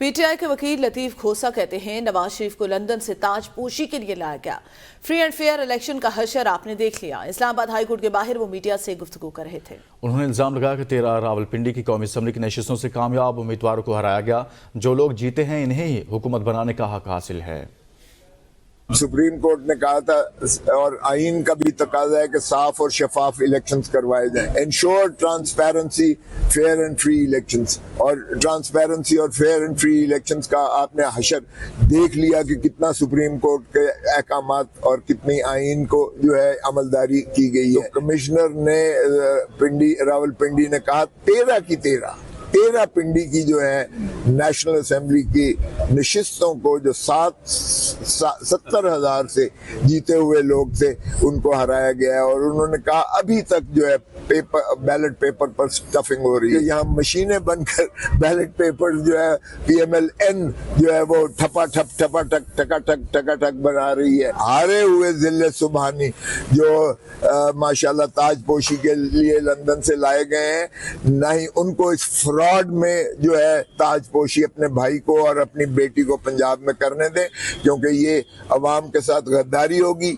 PTI के वकील लतीफ खोसा कहते हैं नवाज शरीफ को लंदन से ताजपोशी के लिए लाया गया। फ्री एंड फेयर इलेक्शन का हशर आपने देख लिया। इस्लामाबाद हाईकोर्ट के बाहर वो मीडिया से गुफ्तगू कर रहे थे। उन्होंने इल्जाम लगाया कि 13 रावलपिंडी की कौमी असम्बली की नशिस्तों से कामयाब उम्मीदवारों को हराया गया। जो लोग जीते हैं इन्हें ही हुकूमत बनाने का हक हासिल है। सुप्रीम कोर्ट ने कहा था और आईन का भी तकाजा है कि साफ और शफाफ इलेक्शंस करवाए जाएं। Ensure transparency, fair and free elections. और ट्रांसपेरेंसी और फेयर एंड फ्री इलेक्शंस का आपने हशर देख लिया कि कितना सुप्रीम कोर्ट के अहकामात और कितनी आईन को जो है अमलदारी की गई है। तो कमिश्नर ने रावलपिंडी ने कहा 13 पिंडी की जो है नेशनल असेंबली की नशिस्तों को जो 70,000 से जीते हुए लोग थे उनको हराया गया है। और उन्होंने कहा अभी तक जो है बैलेट पेपर पर स्टफिंग हो रही है। यहाँ मशीनें बनकर बैलेट पेपर जो है PMLN जो है वो टका ठक बना रही है। हारे हुए जिले सुबहानी जो माशाल्लाह ताजपोशी के लिए लंदन से लाए गए हैं, ना ही उनको इस फ्रॉड में जो है ताजपोशी अपने भाई को और अपनी बेटी को पंजाब में करने दें, क्योंकि ये अवाम के साथ गद्दारी होगी।